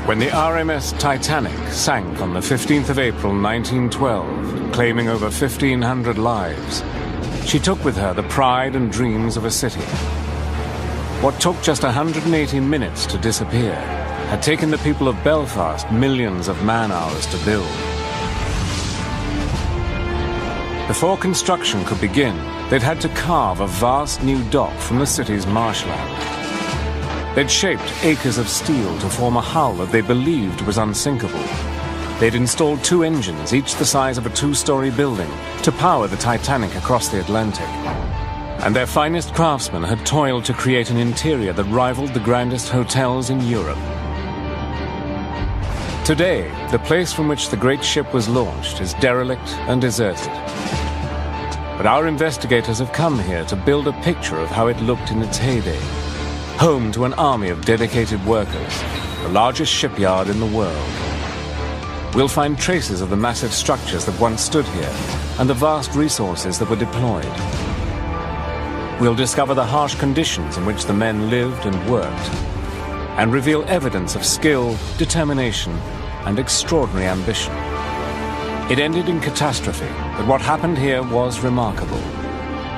When the RMS Titanic sank on the 15th of April 1912, claiming over 1,500 lives, she took with her the pride and dreams of a city. What took just 180 minutes to disappear had taken the people of Belfast millions of man-hours to build. Before construction could begin, they'd had to carve a vast new dock from the city's marshland. They'd shaped acres of steel to form a hull that they believed was unsinkable. They'd installed 2 engines, each the size of a 2-story building, to power the Titanic across the Atlantic. And their finest craftsmen had toiled to create an interior that rivaled the grandest hotels in Europe. Today, the place from which the great ship was launched is derelict and deserted. But our investigators have come here to build a picture of how it looked in its heyday. Home to an army of dedicated workers, the largest shipyard in the world. We'll find traces of the massive structures that once stood here and the vast resources that were deployed. We'll discover the harsh conditions in which the men lived and worked, and reveal evidence of skill, determination, and extraordinary ambition. It ended in catastrophe, but what happened here was remarkable.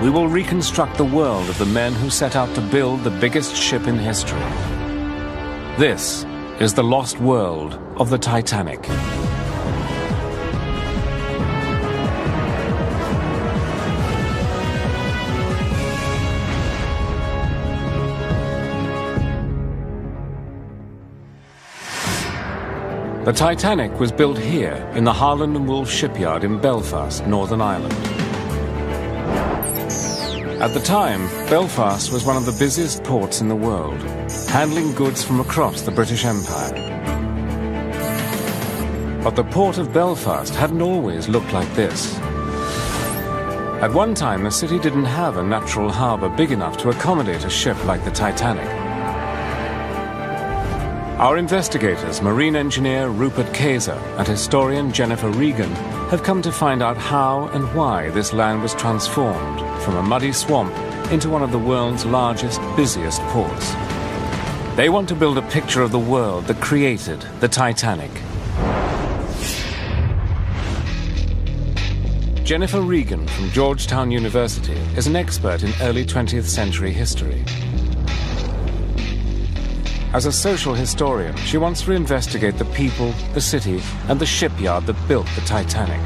We will reconstruct the world of the men who set out to build the biggest ship in history. This is the lost world of the Titanic. The Titanic was built here in the Harland and Wolff shipyard in Belfast, Northern Ireland. At the time, Belfast was one of the busiest ports in the world, handling goods from across the British Empire. But the port of Belfast hadn't always looked like this. At one time, the city didn't have a natural harbour big enough to accommodate a ship like the Titanic. Our investigators, marine engineer Rupert Kayser and historian Jennifer Regan, have come to find out how and why this land was transformed from a muddy swamp into one of the world's largest, busiest ports. They want to build a picture of the world that created the Titanic. Jennifer Regan from Georgetown University is an expert in early 20th century history. As a social historian, she wants to investigate the people, the city, and the shipyard that built the Titanic.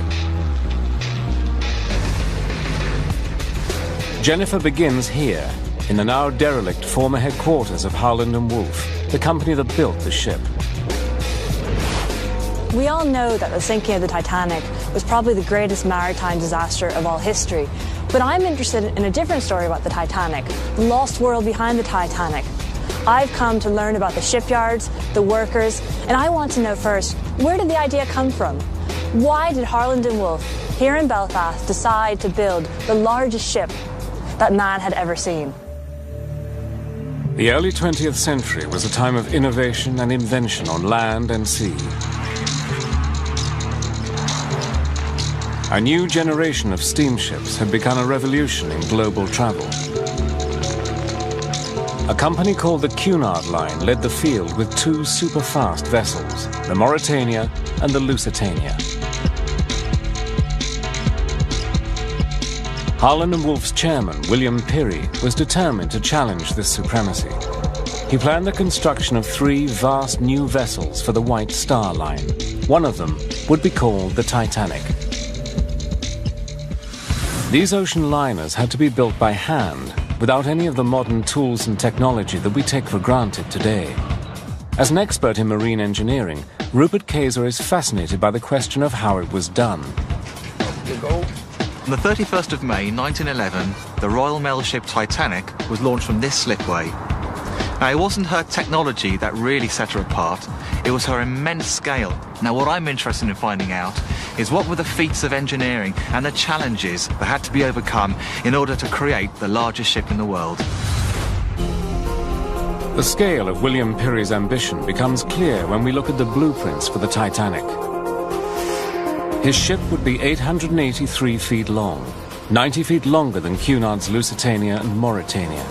Jennifer begins here, in the now derelict former headquarters of Harland and Wolff, the company that built the ship. We all know that the sinking of the Titanic was probably the greatest maritime disaster of all history. But I'm interested in a different story about the Titanic, the lost world behind the Titanic. I've come to learn about the shipyards, the workers, and I want to know first, where did the idea come from? Why did Harland and Wolff, here in Belfast, decide to build the largest ship that man had ever seen? The early 20th century was a time of innovation and invention on land and sea. A new generation of steamships had begun a revolution in global travel. A company called the Cunard Line led the field with 2 super-fast vessels, the Mauretania and the Lusitania. Harland and Wolff's chairman, William Peary, was determined to challenge this supremacy. He planned the construction of 3 vast new vessels for the White Star Line. One of them would be called the Titanic. These ocean liners had to be built by hand, without any of the modern tools and technology that we take for granted today. As an expert in marine engineering, Rupert Kayser is fascinated by the question of how it was done. Off you go. On the 31st of May 1911, the Royal Mail ship Titanic was launched from this slipway. Now, it wasn't her technology that really set her apart, it was her immense scale. Now, what I'm interested in finding out is what were the feats of engineering and the challenges that had to be overcome in order to create the largest ship in the world. The scale of William Peary's ambition becomes clear when we look at the blueprints for the Titanic. His ship would be 883 feet long, 90 feet longer than Cunard's Lusitania and Mauretania.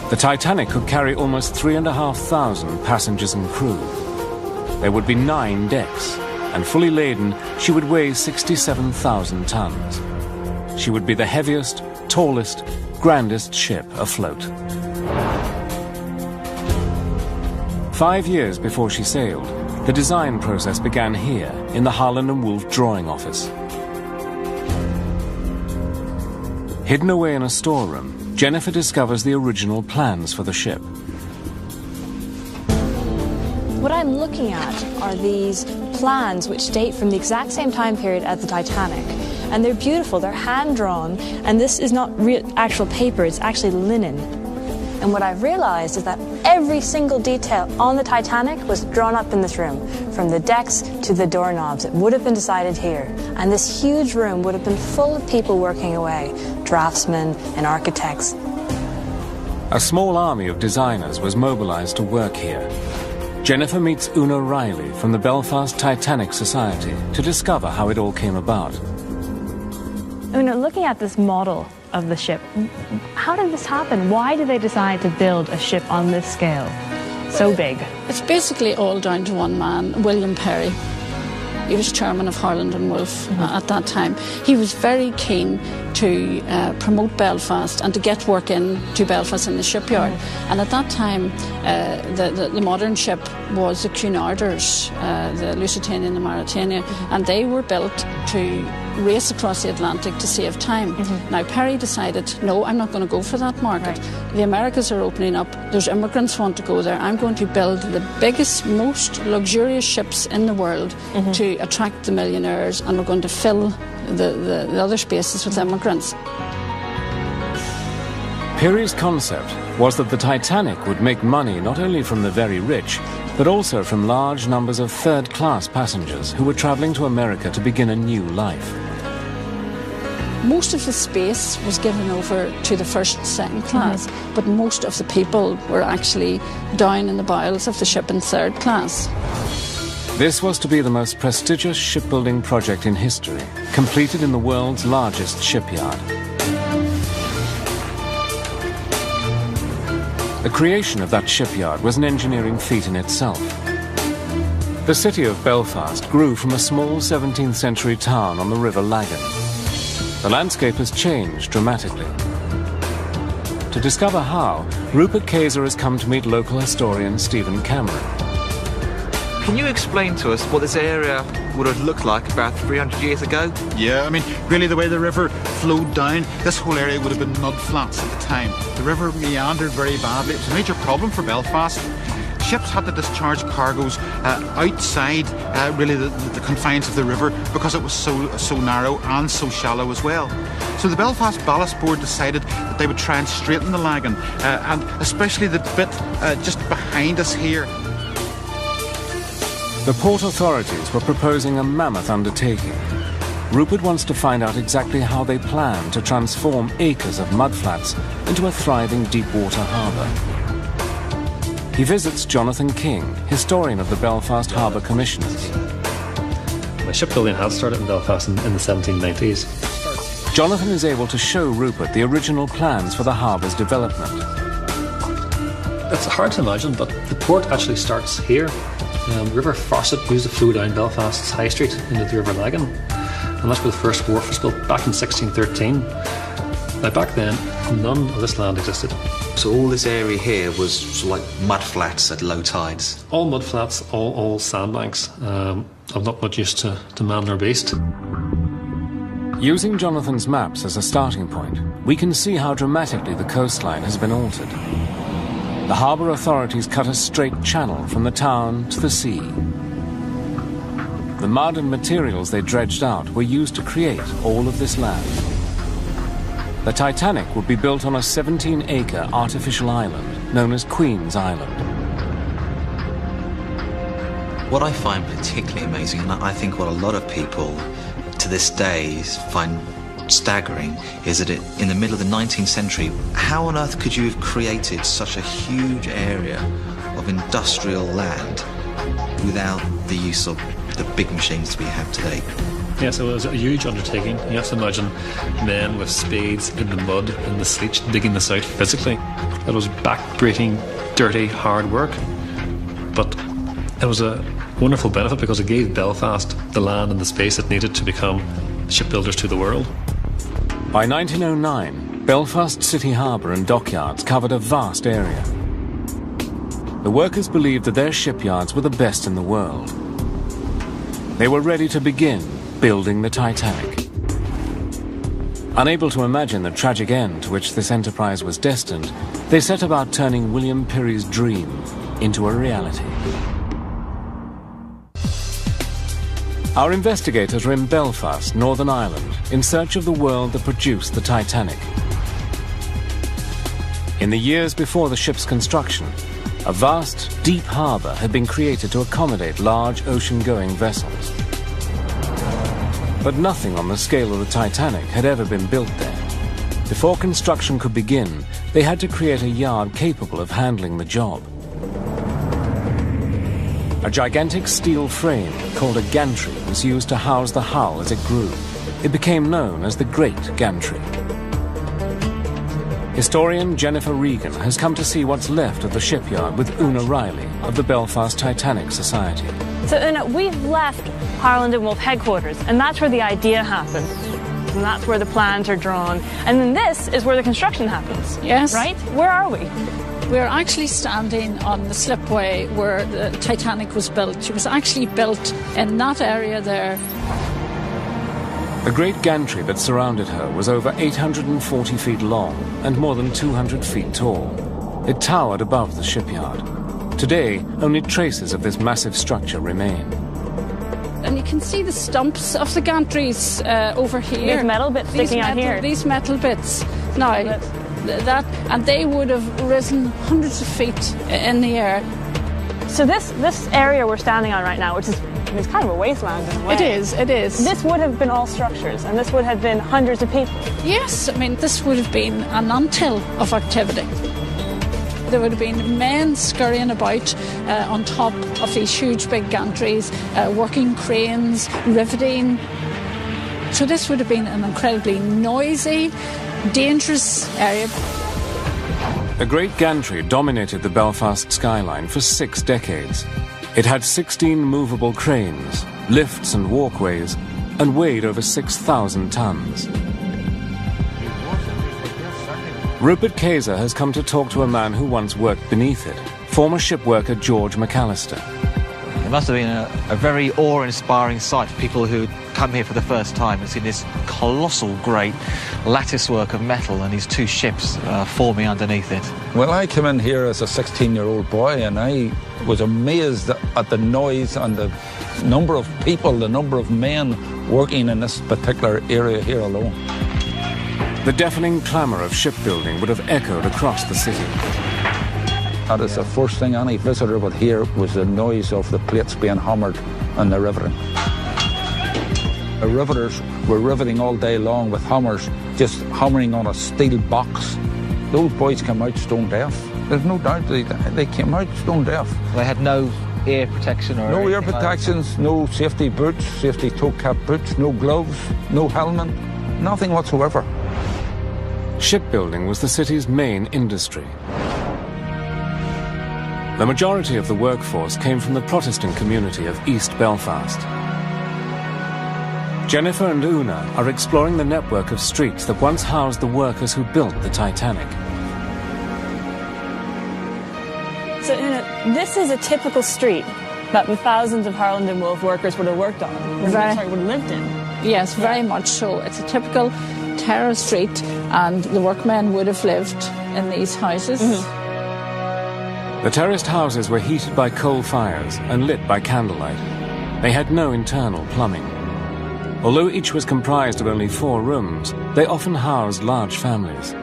The Titanic could carry almost 3,500 passengers and crew. There would be 9 decks, and fully laden, she would weigh 67,000 tons. She would be the heaviest, tallest, grandest ship afloat. 5 years before she sailed, the design process began here in the Harland & Wolff drawing office. Hidden away in a storeroom, Jennifer discovers the original plans for the ship. What I'm looking at are these plans which date from the exact same time period as the Titanic. And they're beautiful, they're hand-drawn, and this is not actual paper, it's actually linen. And what I've realized is that every single detail on the Titanic was drawn up in this room, from the decks to the doorknobs. It would have been decided here. And this huge room would have been full of people working away, draftsmen and architects. A small army of designers was mobilized to work here. Jennifer meets Una Riley from the Belfast Titanic Society to discover how it all came about. Una, looking at this model of the ship, how did this happen? Why did they decide to build a ship on this scale, so big? It's basically all down to one man, William Perry. He was chairman of Harland & Wolff at that time. He was very keen to promote Belfast and to get work into Belfast in the shipyard. And at that time, the modern ship was the Cunarders, the Lusitania and the Mauretania, and they were built to race across the Atlantic to save time. Now, Perry decided, no, I'm not going to go for that market. Right. The Americas are opening up. There's immigrants want to go there. I'm going to build the biggest, most luxurious ships in the world to attract the millionaires, and we're going to fill the other spaces with immigrants. Perry's concept was that the Titanic would make money not only from the very rich, but also from large numbers of third-class passengers who were travelling to America to begin a new life. Most of the space was given over to the first and second class, but most of the people were actually down in the bowels of the ship in third class. This was to be the most prestigious shipbuilding project in history, completed in the world's largest shipyard. The creation of that shipyard was an engineering feat in itself. The city of Belfast grew from a small 17th century town on the River Lagan. The landscape has changed dramatically. To discover how, Rupert Kayser has come to meet local historian Stephen Cameron. Can you explain to us what this area would have looked like about 300 years ago? Yeah, I mean, really the way the river flowed down, this whole area would have been mud flats at the time. The river meandered very badly. It was a major problem for Belfast. Ships had to discharge cargoes outside really the confines of the river because it was so narrow and so shallow as well. So the Belfast Ballast Board decided that they would try and straighten the Lagan, and especially the bit just behind us here. The port authorities were proposing a mammoth undertaking. Rupert wants to find out exactly how they plan to transform acres of mudflats into a thriving deep-water harbour. He visits Jonathan King, historian of the Belfast Harbour Commissioners. Shipbuilding had started in Belfast in the 1790s. Jonathan is able to show Rupert the original plans for the harbour's development. It's hard to imagine, but the port actually starts here. River Farset used to flow down Belfast's High Street into the River Lagan, and that's where the first wharf was built back in 1613. Now back then, none of this land existed. So all this area here was sort of like mud flats at low tides? All mud flats, all sandbanks. I'm not much used to man or beast. Using Jonathan's maps as a starting point, we can see how dramatically the coastline has been altered. The harbour authorities cut a straight channel from the town to the sea. The mud and materials they dredged out were used to create all of this land. The Titanic would be built on a 17-acre artificial island known as Queen's Island. What I find particularly amazing, and I think what a lot of people to this day find staggering, is that in the middle of the 19th century, how on earth could you have created such a huge area of industrial land without the use of the big machines we have today? Yeah, so it was a huge undertaking. You have to imagine men with spades in the mud, in the sleet, digging this out physically. It was back-breaking, dirty, hard work. But it was a wonderful benefit because it gave Belfast the land and the space it needed to become shipbuilders to the world. By 1909, Belfast City Harbour and dockyards covered a vast area. The workers believed that their shipyards were the best in the world. They were ready to begin building the Titanic. Unable to imagine the tragic end to which this enterprise was destined, they set about turning William Pirrie's dream into a reality. Our investigators are in Belfast, Northern Ireland, in search of the world that produced the Titanic. In the years before the ship's construction, a vast, deep harbour had been created to accommodate large ocean-going vessels. But nothing on the scale of the Titanic had ever been built there. Before construction could begin, they had to create a yard capable of handling the job. A gigantic steel frame called a gantry was used to house the hull as it grew. It became known as the Great Gantry. Historian Jennifer Regan has come to see what's left of the shipyard with Una Riley of the Belfast Titanic Society. So Una, we've left Harland and Wolff headquarters, and that's where the idea happened. And that's where the plans are drawn. And then this is where the construction happens. Yes. Right? Where are we? We're actually standing on the slipway where the Titanic was built. It was actually built in that area there. The great gantry that surrounded her was over 840 feet long and more than 200 feet tall. It towered above the shipyard. Today, only traces of this massive structure remain. And you can see the stumps of the gantries over here. These metal bits sticking out here. These metal bits. Now, and they would have risen hundreds of feet in the air. So this area we're standing on right now, which is it's kind of a wasteland in a way. It is. This would have been all structures, and this would have been hundreds of people. Yes, I mean, this would have been an anthill of activity. There would have been men scurrying about on top of these huge big gantries, working cranes, riveting. So this would have been an incredibly noisy, dangerous area. The Great Gantry dominated the Belfast skyline for 6 decades. It had 16 movable cranes, lifts and walkways, and weighed over 6,000 tons. Rupert Kayser has come to talk to a man who once worked beneath it, former shipworker George McAllister. It must have been a very awe-inspiring sight for people who come here for the first time and see this colossal great lattice work of metal and these 2 ships forming underneath it. Well, I came in here as a 16-year-old boy and I was amazed at the noise and the number of people, the number of men working in this particular area here alone. The deafening clamour of shipbuilding would have echoed across the city. That is the first thing any visitor would hear was the noise of the plates being hammered and the riveting. The riveters were riveting all day long with hammers, just hammering on a steel box. Those boys came out stone deaf. There's no doubt they came out stone deaf. They had no ear protection or no ear like protections, no safety boots, safety toe cap boots, no gloves, no helmet, nothing whatsoever. Shipbuilding was the city's main industry. The majority of the workforce came from the Protestant community of East Belfast. Jennifer and Una are exploring the network of streets that once housed the workers who built the Titanic. So Una, this is a typical street that the thousands of Harland and Wolff workers would have worked on, would have lived in. Yes, very much so. It's a typical terrace street, and the workmen would have lived in these houses. The terraced houses were heated by coal fires and lit by candlelight. They had no internal plumbing. Although each was comprised of only 4 rooms, they often housed large families.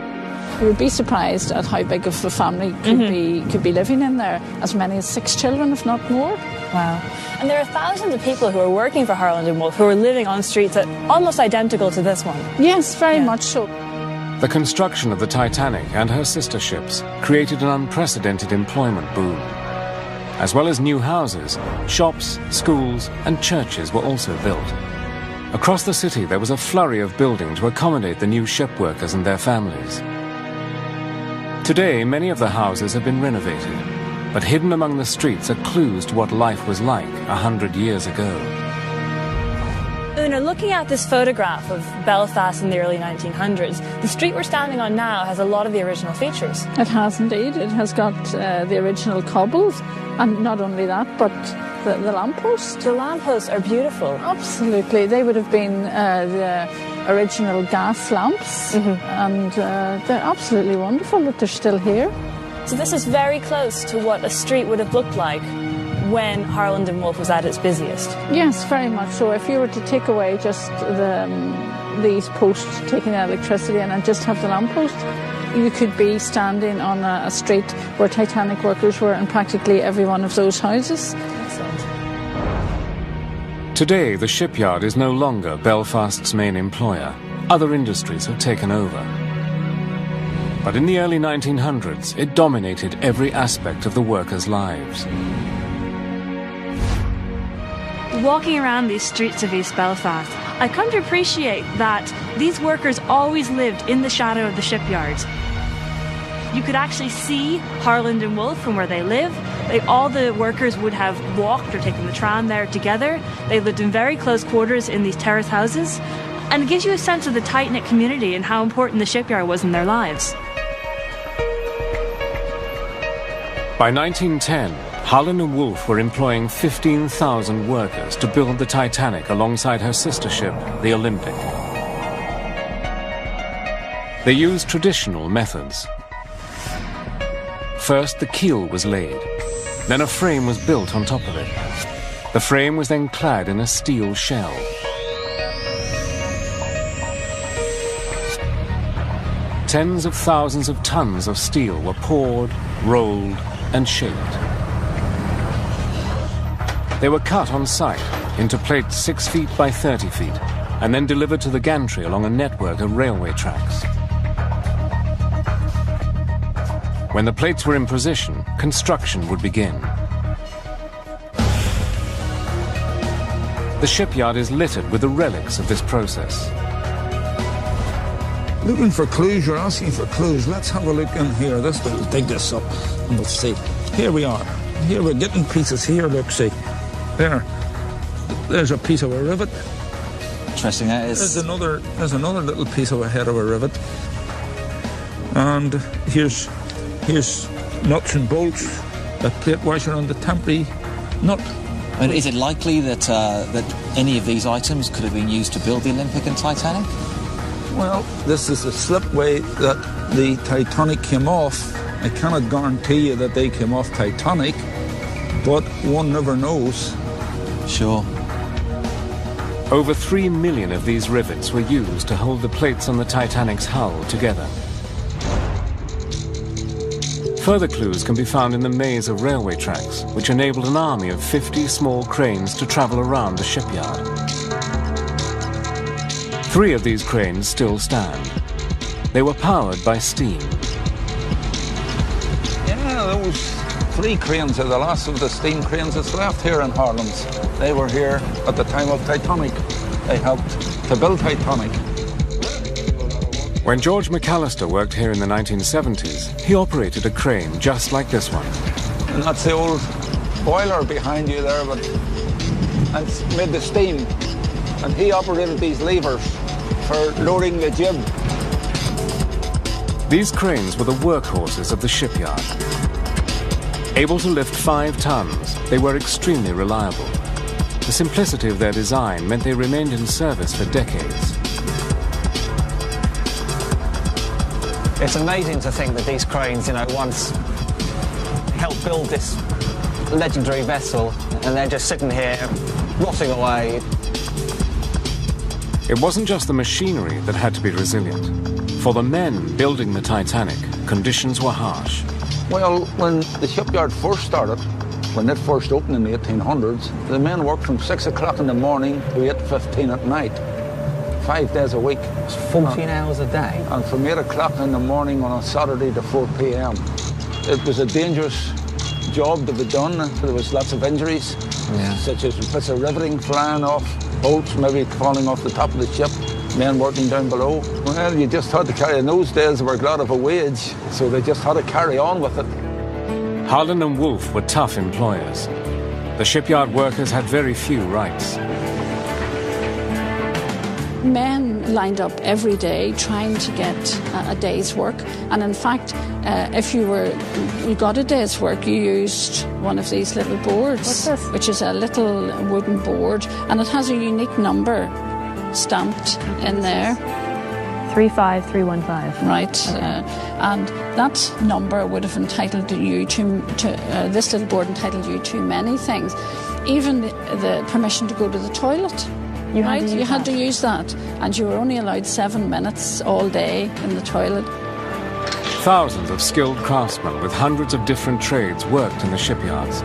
You would be surprised at how big of a family could be living in there. As many as 6 children, if not more. Wow. And there are thousands of people who are working for Harland and Wolff who are living on streets that are almost identical to this one. Yes, very much so. The construction of the Titanic and her sister ships created an unprecedented employment boom. As well as new houses, shops, schools, and churches were also built. Across the city, there was a flurry of building to accommodate the new ship workers and their families. Today, many of the houses have been renovated. but hidden among the streets are clues to what life was like 100 years ago. Una, looking at this photograph of Belfast in the early 1900s, the street we're standing on now has a lot of the original features. It has indeed. It has got the original cobbles, and not only that, but the lampposts. The lampposts are beautiful. Absolutely. They would have been the original gas lamps, and they're absolutely wonderful that they're still here. So this is very close to what a street would have looked like when Harland and Wolff was at its busiest. Yes, very much so. If you were to take away just these posts, taking the electricity and just have the lamppost, you could be standing on a street where Titanic workers were in practically every one of those houses. Excellent. Today, the shipyard is no longer Belfast's main employer. Other industries have taken over. But in the early 1900s, it dominated every aspect of the workers' lives. Walking around these streets of East Belfast, I come to appreciate that these workers always lived in the shadow of the shipyard. You could actually see Harland and Wolff from where they live. All the workers would have walked or taken the tram there together. They lived in very close quarters in these terrace houses. And it gives you a sense of the tight-knit community and how important the shipyard was in their lives. By 1910, Harland and Wolff were employing 15,000 workers to build the Titanic alongside her sister ship, the Olympic. They used traditional methods. First, the keel was laid. Then a frame was built on top of it. The frame was then clad in a steel shell. Tens of thousands of tons of steel were poured, rolled, and shaped. They were cut on site into plates 6 feet by 30 feet and then delivered to the gantry along a network of railway tracks. When the plates were in position, construction would begin. The shipyard is littered with the relics of this process. Looking for clues, you're asking for clues. Let's have a look in here. We'll dig this up and we'll see. Here we are. Here we're getting pieces here, look, see. There's a piece of a rivet. Interesting, that is. There's another little piece of a head of a rivet. And here's nuts and bolts, a plate washer on the temporary nut. And is it likely that that any of these items could have been used to build the Olympic and Titanic? Well, this is the slipway that the Titanic came off. I cannot guarantee you that they came off Titanic, but one never knows. Sure. Over 3 million of these rivets were used to hold the plates on the Titanic's hull together. Further clues can be found in the maze of railway tracks, which enabled an army of 50 small cranes to travel around the shipyard. 3 of these cranes still stand. They were powered by steam. Yeah, those 3 cranes are the last of the steam cranes that's left here in Harland. They were here at the time of Titanic. They helped to build Titanic. When George McAllister worked here in the 1970s, he operated a crane just like this one. And that's the old boiler behind you there, but it's made the steam. And he operated these levers for lowering the jib. These cranes were the workhorses of the shipyard. Able to lift 5 tons, they were extremely reliable. The simplicity of their design meant they remained in service for decades. It's amazing to think that these cranes, once helped build this legendary vessel, and they're just sitting here, rotting away. It wasn't just the machinery that had to be resilient. For the men building the Titanic, conditions were harsh. Well, when the shipyard first started, when it first opened in the 1800s, the men worked from 6 o'clock in the morning to 8:15 at night, 5 days a week. It's 14 hours a day. And from 8 o'clock in the morning on a Saturday to 4 p.m. It was a dangerous job to be done. There was lots of injuries, such as bits of riveting flying off, bolts maybe falling off the top of the ship, men working down below. Well, you just had to carry. In those days, they were glad of a wage, so they just had to carry on with it. Harland and Wolff were tough employers. The shipyard workers had very few rights. Men lined up every day trying to get a day's work, and in fact, if you got a day's work, you used one of these little boards. What's this? Which is a little wooden board, and it has a unique number stamped in there. 35315. Right, and that number would have entitled you to this little board entitled you to many things, even the permission to go to the toilet. You had to use that, and you were only allowed 7 minutes all day in the toilet. Thousands of skilled craftsmen with hundreds of different trades worked in the shipyards,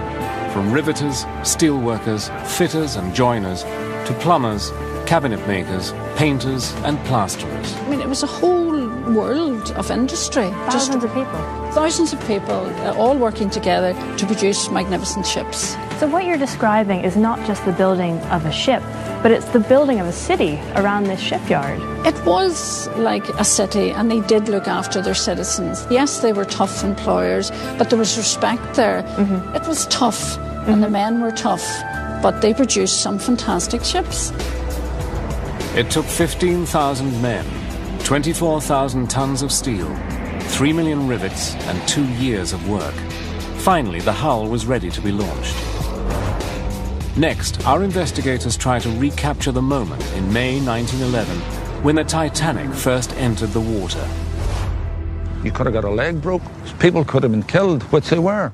from riveters, steel workers, fitters and joiners, to plumbers, cabinet makers, painters and plasterers. I mean, it was a whole world of industry. Thousands of people. Thousands of people all working together to produce magnificent ships. So what you're describing is not just the building of a ship, but it's the building of a city around this shipyard. It was like a city, and they did look after their citizens. Yes, they were tough employers, but there was respect there. Mm-hmm. It was tough, and the men were tough, but they produced some fantastic ships. It took 15,000 men, 24,000 tons of steel, 3 million rivets, and 2 years of work. Finally, the hull was ready to be launched. Next, our investigators try to recapture the moment in May 1911 when the Titanic first entered the water. You could have got a leg broke. People could have been killed, which they were.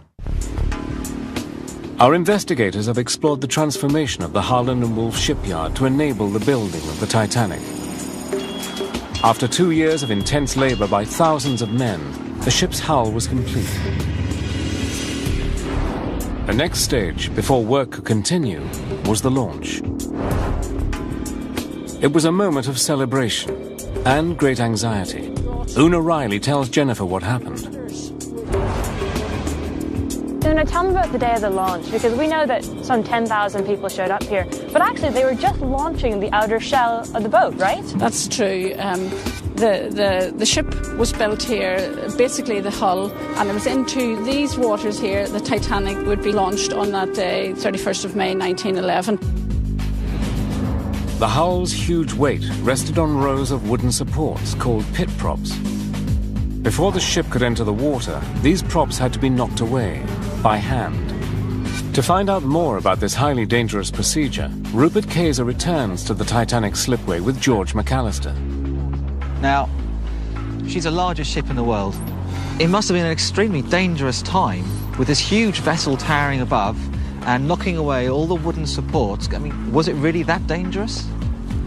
Our investigators have explored the transformation of the Harland and Wolff shipyard to enable the building of the Titanic. After 2 years of intense labor by thousands of men, the ship's hull was complete. The next stage, before work could continue, was the launch. It was a moment of celebration and great anxiety. Una Riley tells Jennifer what happened. Una, tell me about the day of the launch, because we know that some 10,000 people showed up here, but actually they were just launching the outer shell of the boat, right? That's true. The ship was built here, basically the hull, and it was into these waters here the Titanic would be launched on that day, 31st of May 1911. The hull's huge weight rested on rows of wooden supports called pit props. Before the ship could enter the water, these props had to be knocked away by hand. To find out more about this highly dangerous procedure, Rupert Kayser returns to the Titanic slipway with George McAllister. Now, she's the largest ship in the world. It must have been an extremely dangerous time with this huge vessel towering above and knocking away all the wooden supports. I mean, was it really that dangerous?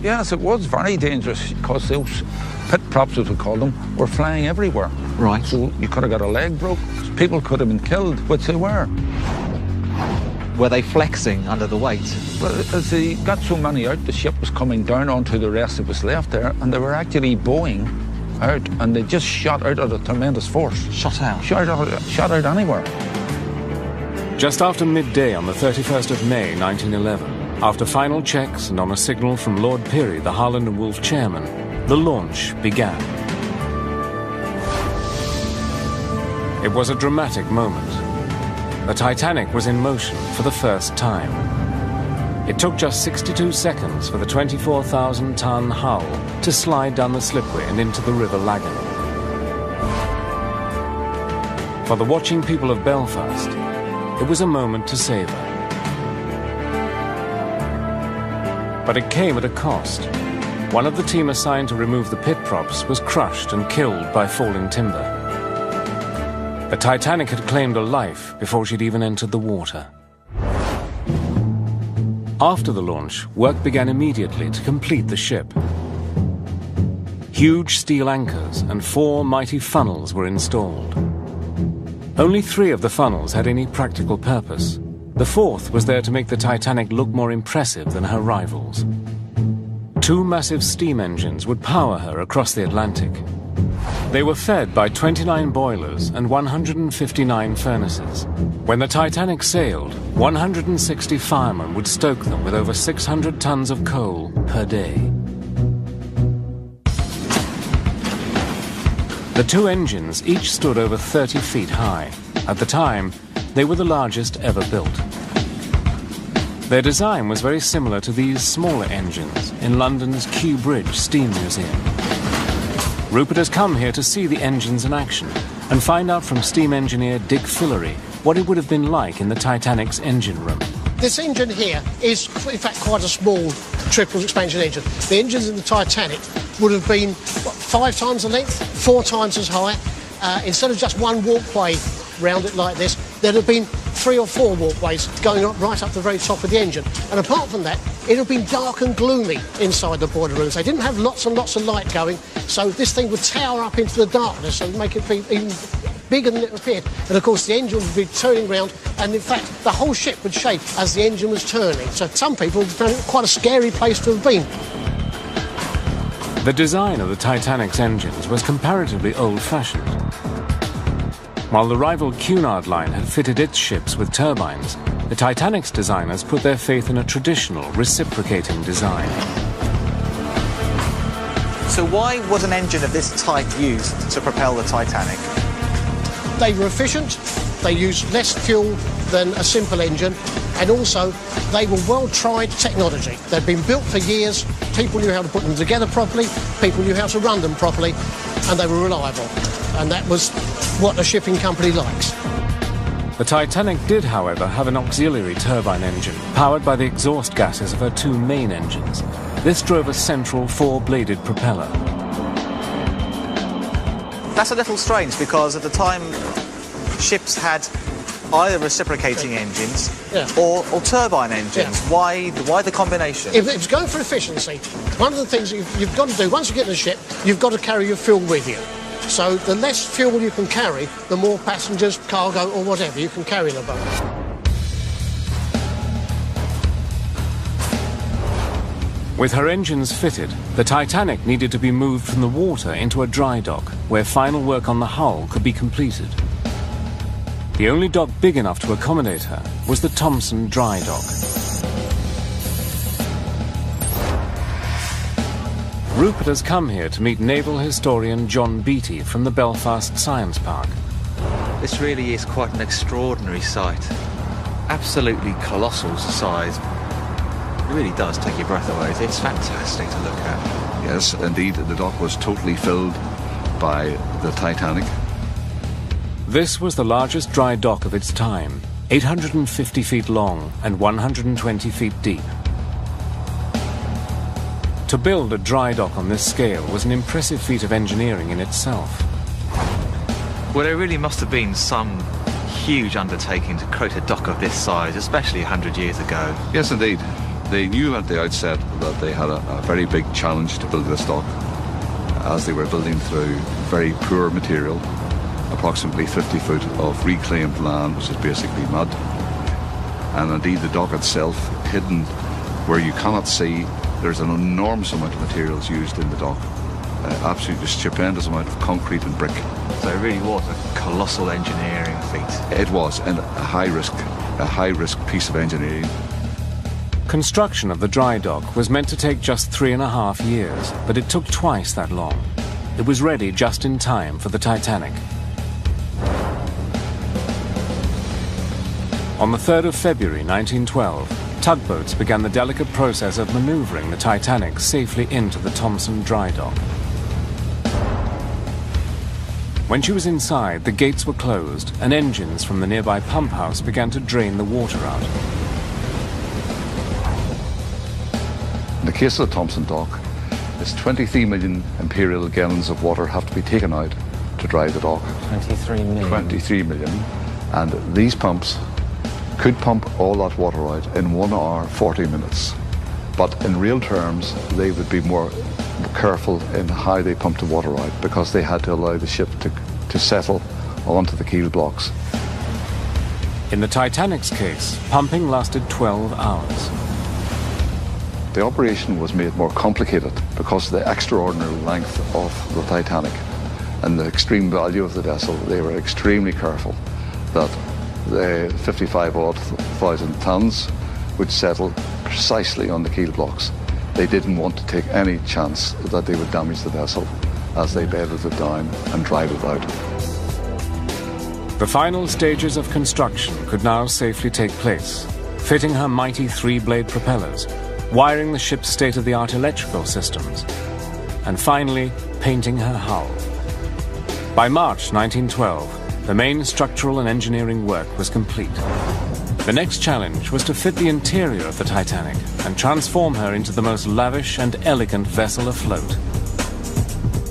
Yes, it was very dangerous because those pit props, as we call them, were flying everywhere. Right. So you could have got a leg broke. People could have been killed, which they were. Were they flexing under the weight? Well, as they got so many out, the ship was coming down onto the rest that was left there, and they were actually bowing out, and they just shot out at a tremendous force. Shot out? Shot out anywhere. Just after midday on the 31st of May 1911, after final checks and on a signal from Lord Peary, the Harland and Wolff chairman, the launch began. It was a dramatic moment. The Titanic was in motion for the first time. It took just 62 seconds for the 24,000-ton hull to slide down the slipway and into the River Lagan. For the watching people of Belfast, it was a moment to savor. But it came at a cost. One of the team assigned to remove the pit props was crushed and killed by falling timber. The Titanic had claimed a life before she'd even entered the water. After the launch, work began immediately to complete the ship. Huge steel anchors and 4 mighty funnels were installed. Only 3 of the funnels had any practical purpose. The 4th was there to make the Titanic look more impressive than her rivals. 2 massive steam engines would power her across the Atlantic. They were fed by 29 boilers and 159 furnaces. When the Titanic sailed, 160 firemen would stoke them with over 600 tons of coal per day. The 2 engines each stood over 30 feet high. At the time, they were the largest ever built. Their design was very similar to these smaller engines in London's Kew Bridge Steam Museum. Rupert has come here to see the engines in action and find out from steam engineer Dick Fillery what it would have been like in the Titanic's engine room. This engine here is, in fact, quite a small triple expansion engine. The engines in the Titanic would have been 5 times the length, 4 times as high. Instead of just one walkway round it like this, there'd have been 3 or 4 walkways going up right up the very top of the engine. And apart from that, it would have been dark and gloomy inside the boiler rooms. They didn't have lots and lots of light going, so this thing would tower up into the darkness and make it be even bigger than it appeared. And of course the engine would be turning round, and in fact the whole ship would shake as the engine was turning. So some people found it quite a scary place to have been. The design of the Titanic's engines was comparatively old-fashioned. While the rival Cunard line had fitted its ships with turbines, the Titanic's designers put their faith in a traditional reciprocating design. So why was an engine of this type used to propel the Titanic? They were efficient, they used less fuel than a simple engine, and also they were well-tried technology. They'd been built for years, people knew how to put them together properly, people knew how to run them properly, and they were reliable. And that was what a shipping company likes. The Titanic did, however, have an auxiliary turbine engine, powered by the exhaust gases of her 2 main engines. This drove a central 4-bladed propeller. That's a little strange because at the time ships had either reciprocating engines or turbine engines. Yeah. Why the combination? If it's going for efficiency, one of the things you've got to do, once you get in the ship, you've got to carry your fuel with you. So the less fuel you can carry, the more passengers, cargo or whatever you can carry in a boat. With her engines fitted, the Titanic needed to be moved from the water into a dry dock, where final work on the hull could be completed. The only dock big enough to accommodate her was the Thompson Dry Dock. Rupert has come here to meet naval historian John Beattie from the Belfast Science Park. This really is quite an extraordinary sight. Absolutely colossal size. It really does take your breath away. It's fantastic to look at. Yes, indeed, the dock was totally filled by the Titanic. This was the largest dry dock of its time, 850 feet long and 120 feet deep. To build a dry dock on this scale was an impressive feat of engineering in itself. Well, there really must have been some huge undertaking to create a dock of this size, especially 100 years ago. Yes, indeed. They knew at the outset that they had a very big challenge to build this dock, as they were building through very poor material, approximately 50 foot of reclaimed land, which is basically mud. And indeed the dock itself, hidden where you cannot see, there's an enormous amount of materials used in the dock. Absolutely stupendous amount of concrete and brick. So it really was a colossal engineering feat. It was, and a high risk piece of engineering. Construction of the dry dock was meant to take just 3.5 years, but it took twice that long. It was ready just in time for the Titanic. On the 3rd of February 1912, tugboats began the delicate process of maneuvering the Titanic safely into the Thompson dry dock. When she was inside, the gates were closed and engines from the nearby pump house began to drain the water out. In the case of the Thompson dock, it's 23 million imperial gallons of water have to be taken out to dry the dock. 23 million. 23 million. And these pumps could pump all that water out in 1 hour, 40 minutes. But in real terms, they would be more careful in how they pumped the water out because they had to allow the ship to settle onto the keel blocks. In the Titanic's case, pumping lasted 12 hours. The operation was made more complicated because of the extraordinary length of the Titanic and the extreme value of the vessel. They were extremely careful that the 55,000 tons would settle precisely on the keel blocks. They didn't want to take any chance that they would damage the vessel as they bedded it down and dried it out. The final stages of construction could now safely take place, fitting her mighty three-blade propellers, wiring the ship's state-of-the-art electrical systems, and finally painting her hull. By March 1912, the main structural and engineering work was complete. The next challenge was to fit the interior of the Titanic and transform her into the most lavish and elegant vessel afloat.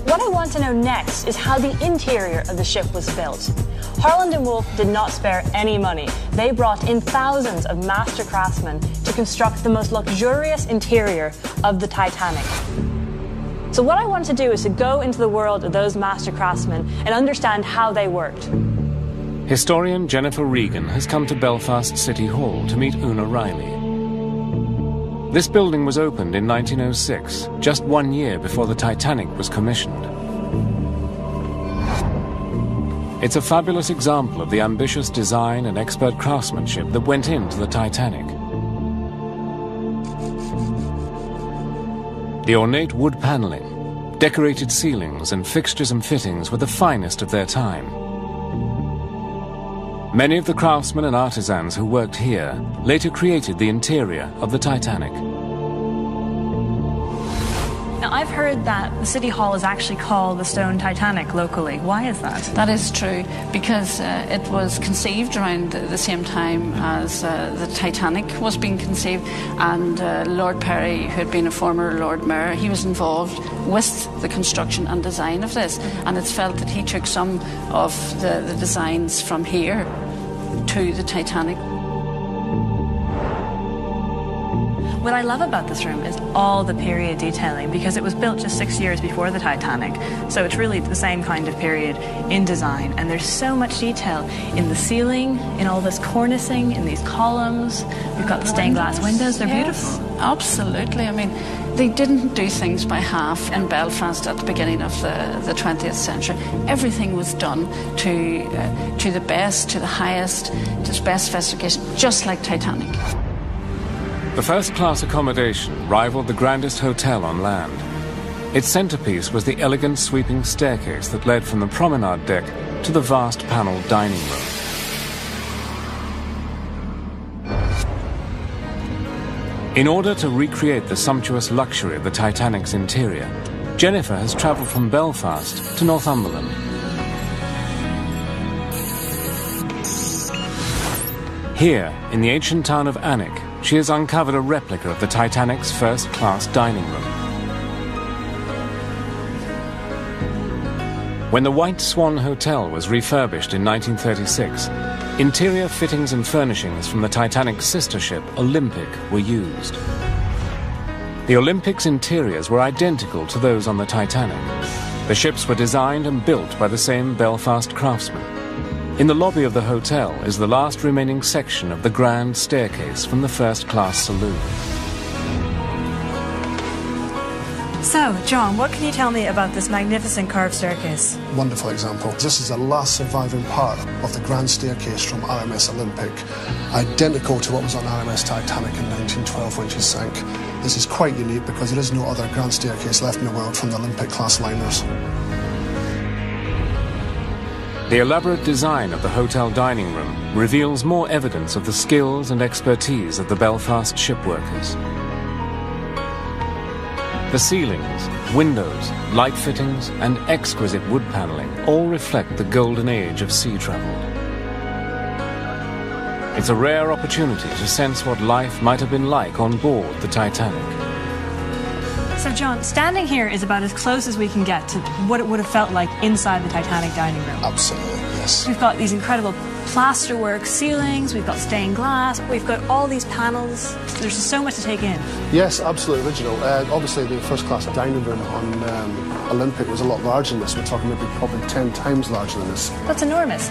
What I want to know next is how the interior of the ship was built. Harland & Wolff did not spare any money. They brought in thousands of master craftsmen to construct the most luxurious interior of the Titanic. So what I want to do is to go into the world of those master craftsmen and understand how they worked. Historian Jennifer Regan has come to Belfast City Hall to meet Una Riley. This building was opened in 1906, just 1 year before the Titanic was commissioned. It's a fabulous example of the ambitious design and expert craftsmanship that went into the Titanic. The ornate wood paneling, decorated ceilings and fixtures and fittings were the finest of their time. Many of the craftsmen and artisans who worked here later created the interior of the Titanic. Now, I've heard that the City Hall is actually called the Stone Titanic locally. Why is that? That is true, because it was conceived around the same time as the Titanic was being conceived, and Lord Perry, who had been a former Lord Mayor, he was involved with the construction and design of this, and it's felt that he took some of the designs from here to the Titanic. What I love about this room is all the period detailing, because it was built just 6 years before the Titanic. So it's really the same kind of period in design. And there's so much detail in the ceiling, in all this cornicing, in these columns. We've got the stained glass windows. They're beautiful. Absolutely. I mean, they didn't do things by half in Belfast at the beginning of the 20th century. Everything was done to the best, to the highest, to the best specification, just like Titanic. The first-class accommodation rivaled the grandest hotel on land. Its centerpiece was the elegant sweeping staircase that led from the promenade deck to the vast panelled dining room. In order to recreate the sumptuous luxury of the Titanic's interior, Jennifer has travelled from Belfast to Northumberland. Here, in the ancient town of Alnwick, she has uncovered a replica of the Titanic's first-class dining room. When the White Swan Hotel was refurbished in 1936, interior fittings and furnishings from the Titanic's sister ship, Olympic, were used. The Olympic's interiors were identical to those on the Titanic. The ships were designed and built by the same Belfast craftsmen. In the lobby of the hotel is the last remaining section of the grand staircase from the first-class saloon. So, John, what can you tell me about this magnificent carved staircase? Wonderful example. This is the last surviving part of the grand staircase from RMS Olympic, identical to what was on RMS Titanic in 1912 when she sank. This is quite unique because there is no other grand staircase left in the world from the Olympic-class liners. The elaborate design of the hotel dining room reveals more evidence of the skills and expertise of the Belfast shipworkers. The ceilings, windows, light fittings, and exquisite wood panelling all reflect the golden age of sea travel. It's a rare opportunity to sense what life might have been like on board the Titanic. So, John, standing here is about as close as we can get to what it would have felt like inside the Titanic dining room. Absolutely, yes. We've got these incredible plasterwork ceilings, we've got stained glass, we've got all these panels. There's just so much to take in. Yes, absolutely original. Obviously, the first-class dining room on Olympic was a lot larger than this. We're talking maybe probably 10 times larger than this. That's enormous.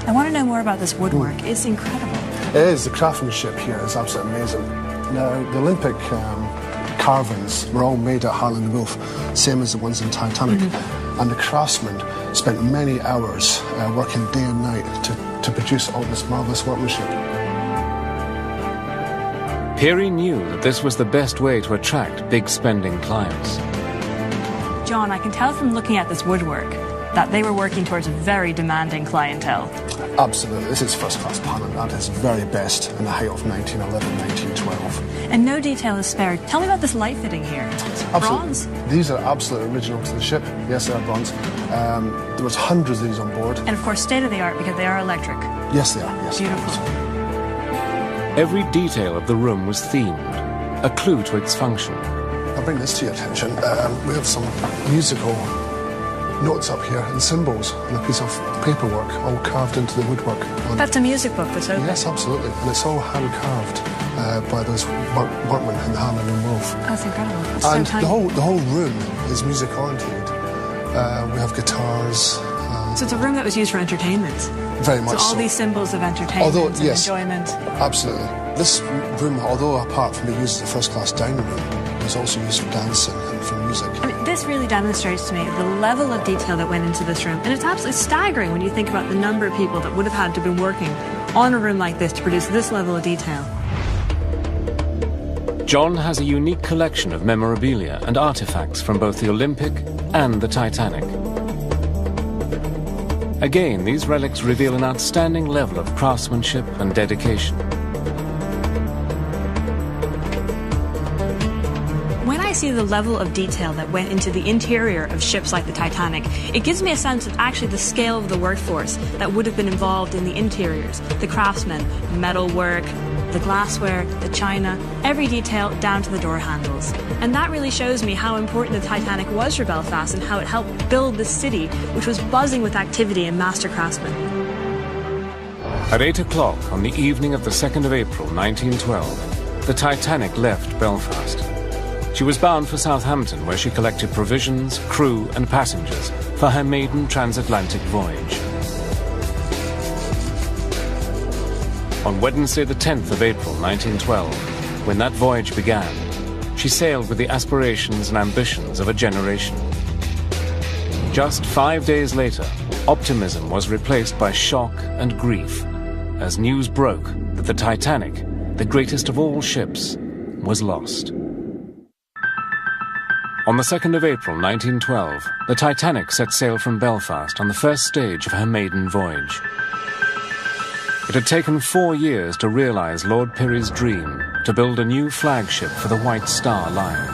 I want to know more about this woodwork. It's incredible. It is. The craftsmanship here is absolutely amazing. Now, the Olympic carvings were all made at Harland & Wolff, same as the ones in Titanic. And the craftsmen spent many hours working day and night to produce all this marvellous workmanship. Peary knew that this was the best way to attract big-spending clients. John, I can tell from looking at this woodwork that they were working towards a very demanding clientele. Absolutely. This is first-class panelling at its very best in the height of 1911, 1912. And no detail is spared. Tell me about this light fitting here. It's bronze? These are absolutely original to the ship. Yes, they are bronze. There was hundreds of these on board. And of course, state-of-the-art because they are electric. Yes, they are. Yes. Beautiful. Every detail of the room was themed, a clue to its function. I'll bring this to your attention. We have some musical notes up here and symbols and a piece of paperwork all carved into the woodwork. That's a music book that's open? Yes, absolutely. And it's all hand-carved by those workmen in Harland and Wolff. That's incredible. That's and so tiny. the whole room is music-oriented. We have guitars. So it's a room that was used for entertainment? Very much so. So all these symbols of entertainment and enjoyment? Absolutely. This room, although apart from being used as a first-class dining room, was also used for dancing and for music. I mean, this really demonstrates to me the level of detail that went into this room. And it's absolutely staggering when you think about the number of people that would have had to have been working on a room like this to produce this level of detail. John has a unique collection of memorabilia and artifacts from both the Olympic and the Titanic. Again, these relics reveal an outstanding level of craftsmanship and dedication. When I see the level of detail that went into the interior of ships like the Titanic, it gives me a sense of actually the scale of the workforce that would have been involved in the interiors, the craftsmen, metalwork, the glassware, the china, every detail down to the door handles. And that really shows me how important the Titanic was for Belfast and how it helped build the city, which was buzzing with activity and master craftsmen. At 8 o'clock on the evening of the 2nd of April 1912, the Titanic left Belfast. She was bound for Southampton, where she collected provisions, crew and passengers for her maiden transatlantic voyage. On Wednesday the 10th of April 1912, when that voyage began, she sailed with the aspirations and ambitions of a generation. Just 5 days later, optimism was replaced by shock and grief as news broke that the Titanic, the greatest of all ships, was lost. On the 2nd of April 1912, the Titanic set sail from Belfast on the first stage of her maiden voyage. It had taken 4 years to realise Lord Pirrie's dream to build a new flagship for the White Star Line.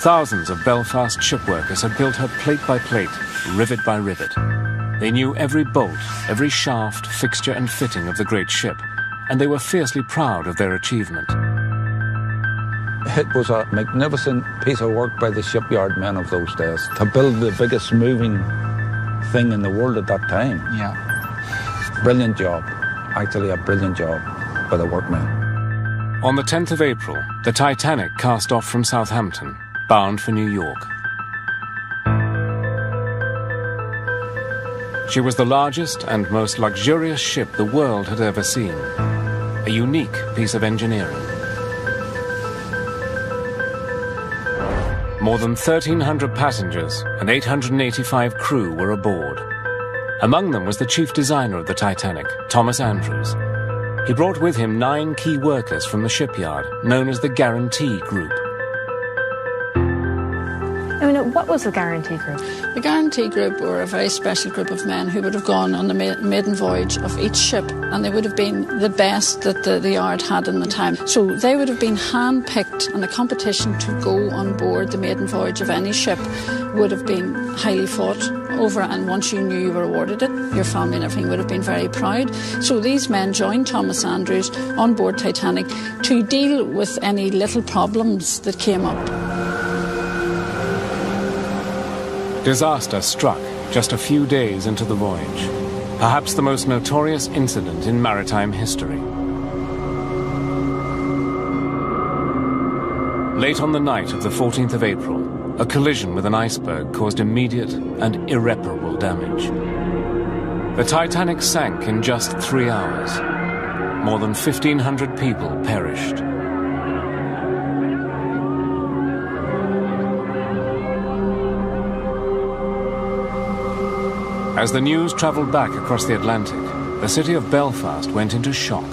Thousands of Belfast shipworkers had built her plate by plate, rivet by rivet. They knew every bolt, every shaft, fixture and fitting of the great ship, and they were fiercely proud of their achievement. It was a magnificent piece of work by the shipyard men of those days to build the biggest moving thing in the world at that time. Yeah. Brilliant job. Actually, a brilliant job by the workmen. On the 10th of April, the Titanic cast off from Southampton, bound for New York. She was the largest and most luxurious ship the world had ever seen. A unique piece of engineering. More than 1,300 passengers and 885 crew were aboard. Among them was the chief designer of the Titanic, Thomas Andrews. He brought with him 9 key workers from the shipyard, known as the Guarantee Group. I mean, what was the Guarantee Group? The Guarantee Group were a very special group of men who would have gone on the maiden voyage of each ship, and they would have been the best that the yard had in the time. So they would have been hand-picked, and the competition to go on board the maiden voyage of any ship would have been highly fought over, and once you knew you were awarded it, your family and everything would have been very proud. So these men joined Thomas Andrews on board Titanic to deal with any little problems that came up. Disaster struck just a few days into the voyage, perhaps the most notorious incident in maritime history. Late on the night of the 14th of April, a collision with an iceberg caused immediate and irreparable damage. The Titanic sank in just 3 hours. More than 1,500 people perished. As the news travelled back across the Atlantic, the city of Belfast went into shock.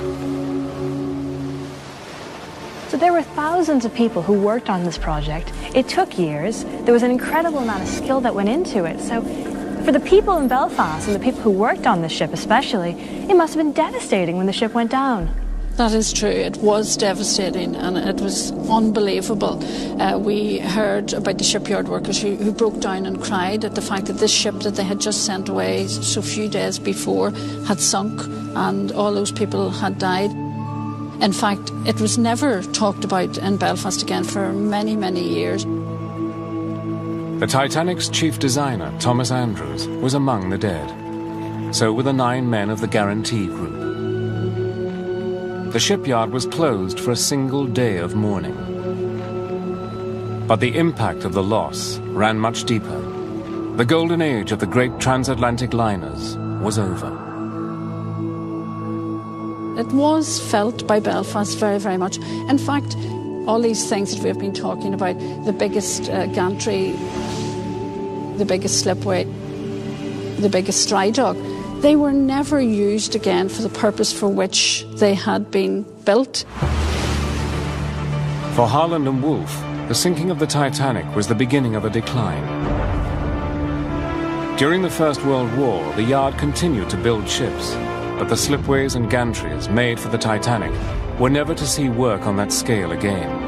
So there were thousands of people who worked on this project. It took years. There was an incredible amount of skill that went into it. So For the people in Belfast and the people who worked on this ship especially, it must have been devastating when the ship went down. That is true. It was devastating and it was unbelievable. We heard about the shipyard workers who broke down and cried at the fact that this ship that they had just sent away so few days before had sunk and all those people had died. In fact, it was never talked about in Belfast again for many, many years. The Titanic's chief designer, Thomas Andrews, was among the dead. So were the 9 men of the Guarantee Group. The shipyard was closed for a single day of mourning. But the impact of the loss ran much deeper. The golden age of the great transatlantic liners was over. It was felt by Belfast very, very much. In fact, all these things that we've been talking about, the biggest gantry, the biggest slipway, the biggest dry dock, they were never used again for the purpose for which they had been built. For Harland and Wolff, the sinking of the Titanic was the beginning of a decline. During the First World War, the yard continued to build ships, but the slipways and gantries made for the Titanic were never to see work on that scale again.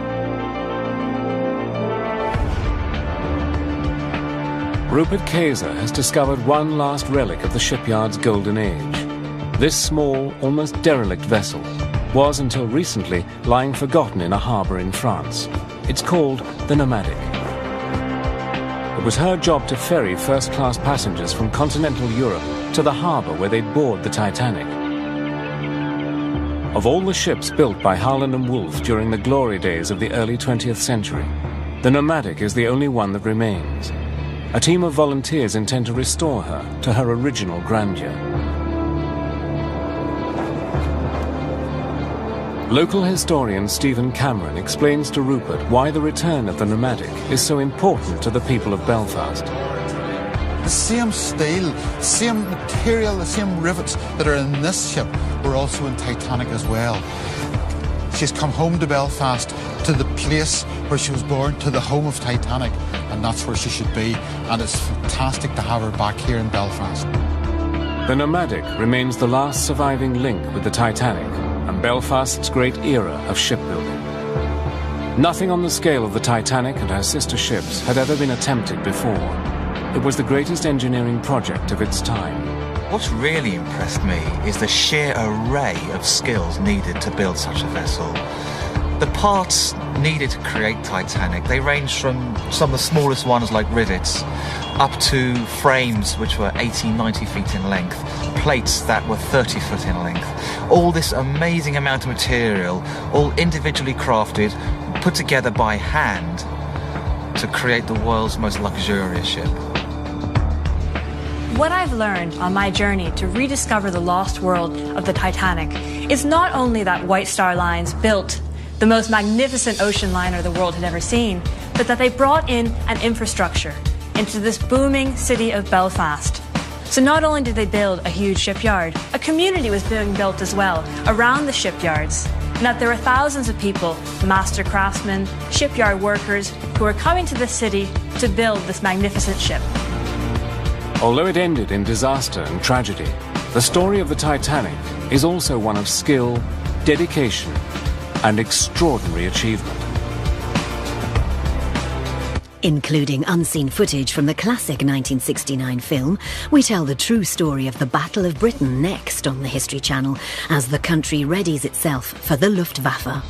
Rupert Kayser has discovered one last relic of the shipyard's golden age. This small, almost derelict vessel was until recently lying forgotten in a harbour in France. It's called the Nomadic. It was her job to ferry first-class passengers from continental Europe to the harbour where they'd board the Titanic. Of all the ships built by Harland and Wolff during the glory days of the early 20th century, the Nomadic is the only one that remains. A team of volunteers intend to restore her to her original grandeur. Local historian Stephen Cameron explains to Rupert why the return of the Nomadic is so important to the people of Belfast. The same steel, same material, the same rivets that are in this ship were also in Titanic as well. She's come home to Belfast, to the place where she was born, to the home of Titanic, and that's where she should be, and it's fantastic to have her back here in Belfast. The Nomadic remains the last surviving link with the Titanic and Belfast's great era of shipbuilding. Nothing on the scale of the Titanic and her sister ships had ever been attempted before. It was the greatest engineering project of its time. What's really impressed me is the sheer array of skills needed to build such a vessel. The parts needed to create Titanic, they range from some of the smallest ones like rivets, up to frames which were 80, 90 feet in length, plates that were 30 foot in length. All this amazing amount of material, all individually crafted, put together by hand to create the world's most luxurious ship. What I've learned on my journey to rediscover the lost world of the Titanic is not only that White Star Lines built the most magnificent ocean liner the world had ever seen, but that they brought in an infrastructure into this booming city of Belfast. So not only did they build a huge shipyard, a community was being built as well around the shipyards, and that there were thousands of people, master craftsmen, shipyard workers, who were coming to this city to build this magnificent ship. Although it ended in disaster and tragedy, the story of the Titanic is also one of skill, dedication, and extraordinary achievement. Including unseen footage from the classic 1969 film, we tell the true story of the Battle of Britain next on the History Channel as the country readies itself for the Luftwaffe.